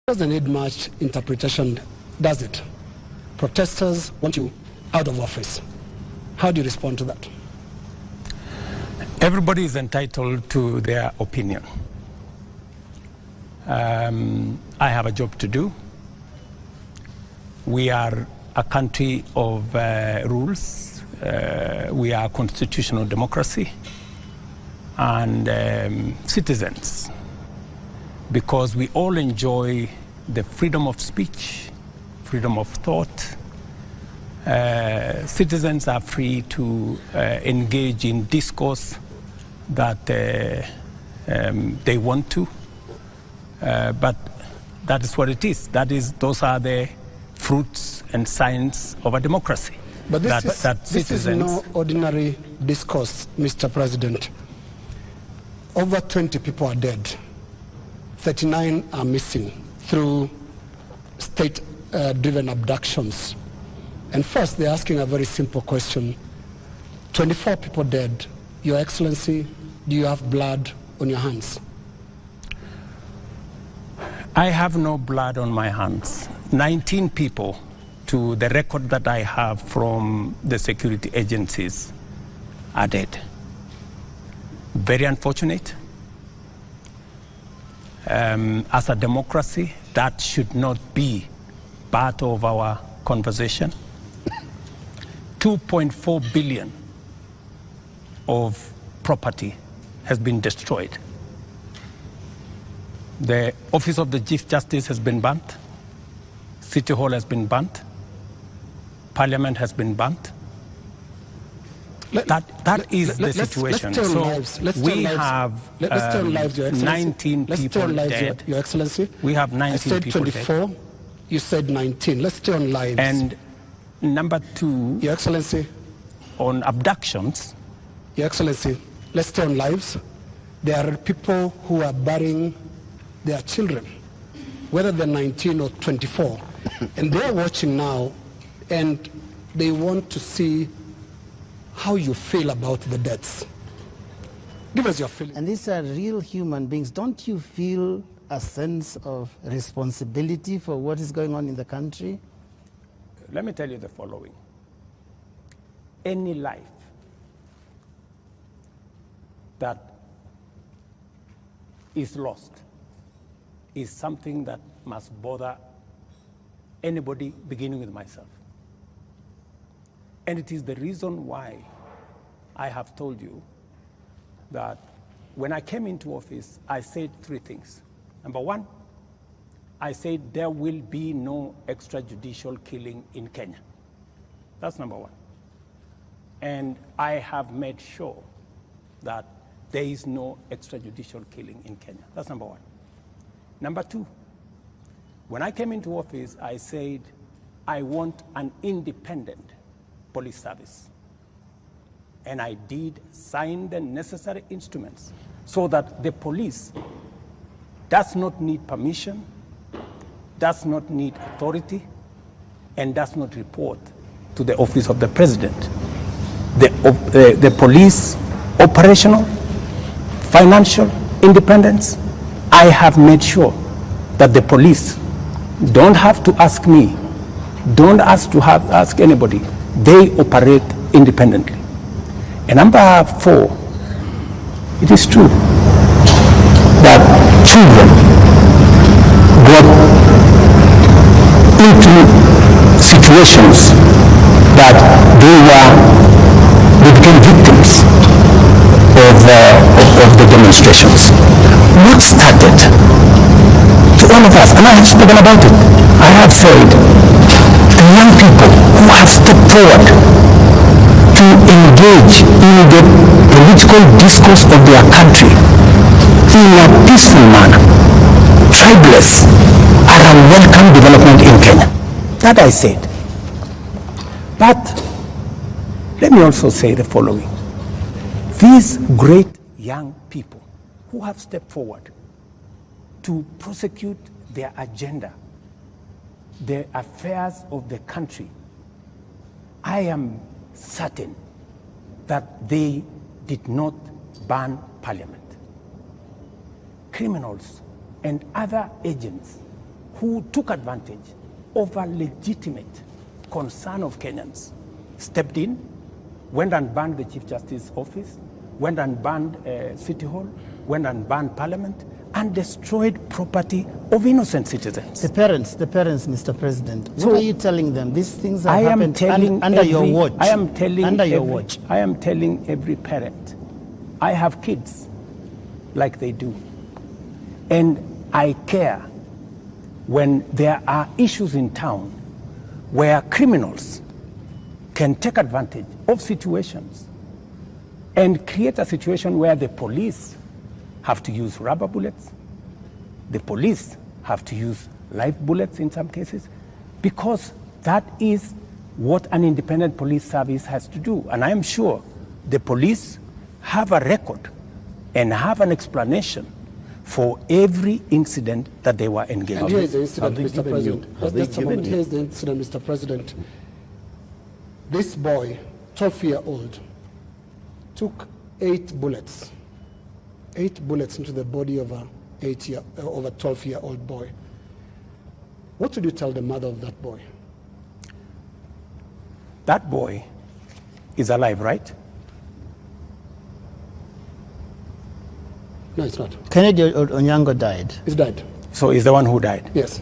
Doesn't need much interpretation, does it? Protesters want you out of office. How do you respond to that? Everybody is entitled to their opinion. I have a job to do. We are a country of rules. We are a constitutional democracy and citizens, because we all enjoy the freedom of speech, freedom of thought. Citizens are free to engage in discourse that they want to, but that is what it is. Those are the fruits and signs of a democracy. But this is no ordinary discourse, Mr. President. Over 20 people are dead. 39 are missing through state-driven abductions. And first, they're asking a very simple question. 24 people dead. Your Excellency, do you have blood on your hands? I have no blood on my hands. 19 people, to the record that I have from the security agencies, are dead. Very unfortunate. As a democracy, that should not be part of our conversation. 2.4 billion of property has been destroyed. The Office of the Chief Justice has been burnt. City Hall has been burnt. Parliament has been burnt. That is the situation. We have 19 people dead. Your Excellency. We have 19 people dead. I said 24. You said 19. Let's stay on lives. And number two, Your Excellency, on abductions. Your Excellency, let's stay on lives. There are people who are burying their children, whether they're 19 or 24, and they're watching now, and they want to see how you feel about the deaths. Give us your feeling. And these are real human beings. Don't you feel a sense of responsibility for what is going on in the country? Let me tell you the following. Any life that is lost is something that must bother anybody, beginning with myself. And it is the reason why I have told you that when I came into office, I said three things. Number one, I said there will be no extrajudicial killing in Kenya. That's number one. And I have made sure that there is no extrajudicial killing in Kenya. That's number one. Number two, when I came into office, I said I want an independent police service. And I did sign the necessary instruments so that the police does not need permission, does not need authority, and does not report to the office of the president. The police operational, financial independence, I have made sure that the police don't have to ask me, don't ask anybody. They operate independently. And number four, it is true that children got into situations that they became victims of the demonstrations. What started to all of us, and I have spoken about it, I have said, the young people who have stepped forward to engage in the political discourse of their country in a peaceful manner, tribeless, are a welcome development in Kenya. That I said. But let me also say the following. These great young people who have stepped forward to prosecute their agenda, the affairs of the country, I am certain that they did not ban Parliament. Criminals and other agents who took advantage of a legitimate concern of Kenyans, stepped in, went and banned the Chief Justice's office, went and banned City Hall, went and banned Parliament, and destroyed property of innocent citizens. The parents, Mr. President, what are you telling them? These things have happened under your watch. I am telling under your watch. I am telling every parent, I have kids like they do. And I care when there are issues in town where criminals can take advantage of situations and create a situation where the police have to use rubber bullets, the police have to use live bullets in some cases, because that is what an independent police service has to do. And I am sure the police have a record and have an explanation for every incident that they were engaged in. And here is the incident, Mr. President. Just a moment. Here is the incident, Mr. President. This boy, 12-year-old, took 8 bullets into the body of a 12-year-old boy. What would you tell the mother of that boy? That boy is alive, right? No, it's not. Kennedy Onyango died. He's died. So he's the one who died? Yes.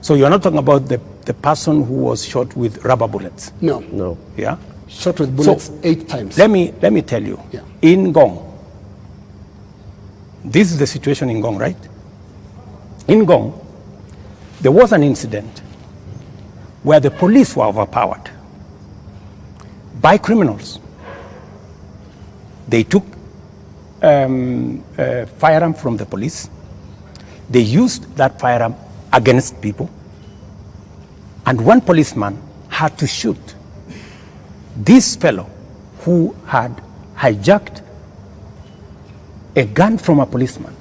So you're not talking about the person who was shot with rubber bullets? No. No. Yeah? Shot with bullets 8 times. Let me tell you. Yeah. In Ngong, this is the situation in Ngong, right? In Ngong, there was an incident where the police were overpowered by criminals. They took a firearm from the police. They used that firearm against people. And one policeman had to shoot this fellow who had hijacked a gun from a policeman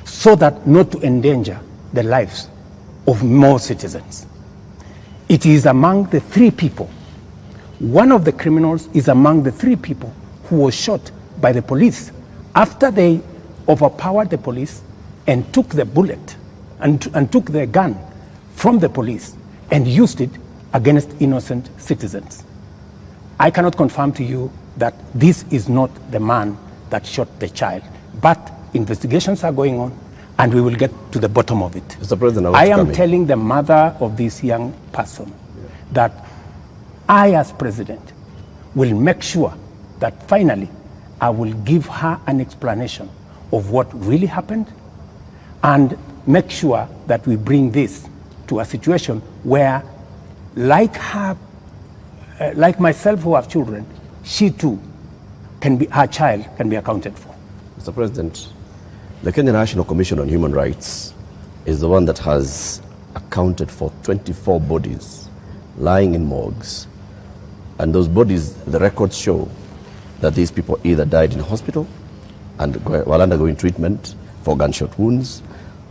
so that not to endanger the lives of more citizens. It is among the 3 people. One of the criminals is among the 3 people who was shot by the police after they overpowered the police and took the bullet and took the gun from the police and used it against innocent citizens. I cannot confirm to you that this is not the man that shot the child, but investigations are going on and we will get to the bottom of it. Mr. President, I am telling the mother of this young person that I, as president, will make sure that finally I will give her an explanation of what really happened and make sure that we bring this to a situation where, like her, like myself who have children, she too can be, her child can be accounted for. Mr. President, the Kenya National Commission on Human Rights is the one that has accounted for 24 bodies lying in morgues. And those bodies, the records show that these people either died in hospital and while undergoing treatment for gunshot wounds,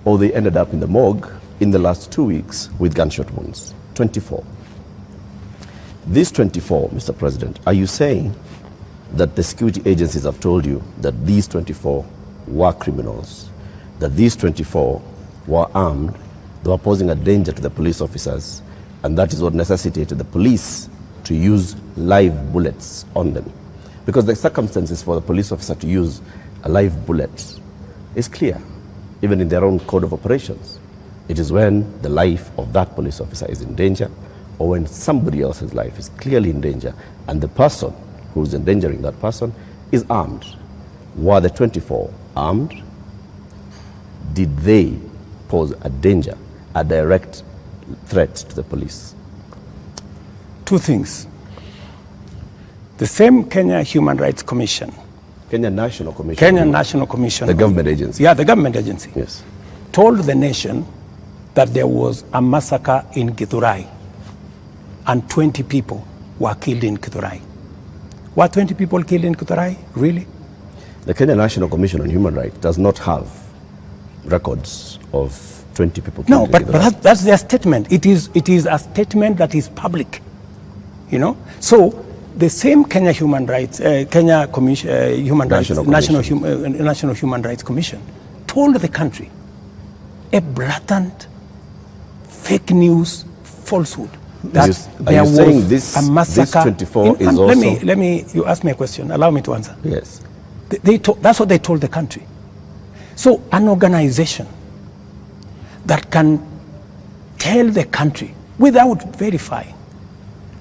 or they ended up in the morgue in the last 2 weeks with gunshot wounds. 24. These 24, Mr. President, are you saying that the security agencies have told you that these 24 were criminals, that these 24 were armed, they were posing a danger to the police officers, and that is what necessitated the police to use live bullets on them? Because the circumstances for the police officer to use a live bullet is clear, even in their own code of operations. It is when the life of that police officer is in danger, or when somebody else's life is clearly in danger, and the person who is endangering that person is armed. Were the 24 armed? Did they pose a danger, a direct threat to the police? 2 things. The same Kenya Human Rights Commission, Kenya National Commission. Kenya National Commission. The government agency. Yeah, the government agency. Yes. Told the nation that there was a massacre in Githurai and 20 people were killed in Githurai. Were 20 people killed in Githurai? Really? The Kenya National Commission on Human Rights does not have records of 20 people killed. No, but that's their statement. It is a statement that is public. You know? So the same Kenya Human Rights, Kenya Commission, Human National Rights, Commission. National Human Rights Commission told the country a blatant fake news falsehood that Are you saying this, a massacre. this 24 is also... Let me, you ask me a question. Allow me to answer. Yes. That's what they told the country. So an organization that can tell the country without verifying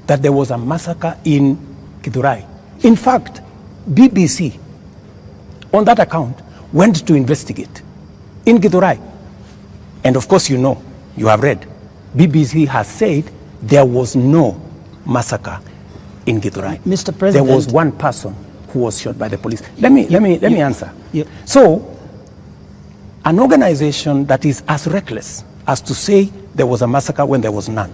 that there was a massacre in Githurai. In fact, BBC, on that account, went to investigate in Githurai. And of course, you know, you have read, BBC has said there was no massacre in Githurai. Mr. President, there was one person who was shot by the police. Let me answer. Yep. So, an organization that is as reckless as to say there was a massacre when there was none,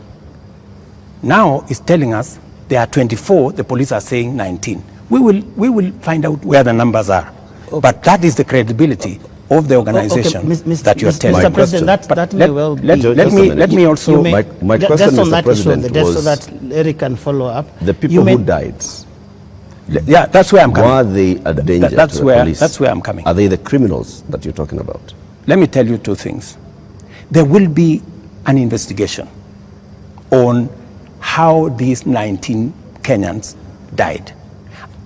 now is telling us there are 24, the police are saying 19. We will find out where the numbers are. Okay. But that is the credibility of the organization that you are telling. Mr. President, that may well be. Let me also... My question, just on Mr. that President, issue, just was so that Eric can follow up. The people who died, yeah, that's where I'm coming. were they a danger to the police? That's where I'm coming. Are they the criminals that you're talking about? Let me tell you two things. There will be an investigation on how these 19 Kenyans died.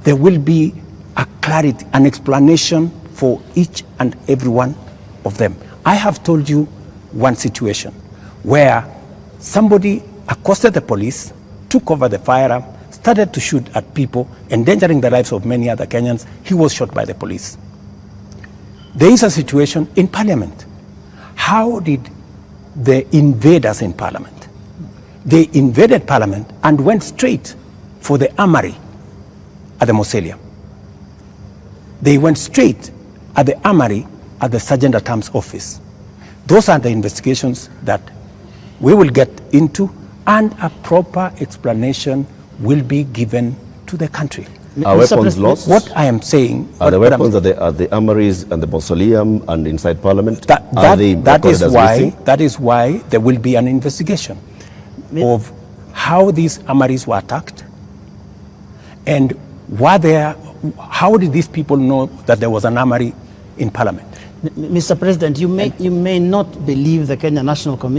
There will be a clarity, an explanation for each and every one of them. I have told you one situation where somebody accosted the police, took over the firearm, started to shoot at people, endangering the lives of many other Kenyans. He was shot by the police. There is a situation in Parliament. How did the invaders in Parliament? They invaded Parliament and went straight for the armory at the Mausoleum. They went straight at the armory at the Sergeant at Arms office. Those are the investigations that we will get into, and a proper explanation will be given to the country. Are weapons lost? What I am saying... Are the weapons at the armories and the Mausoleum and inside Parliament? That is why there will be an investigation of how these armories were attacked, and how did these people know that there was an armory in Parliament? Mr. President, you may not believe the Kenya National Commission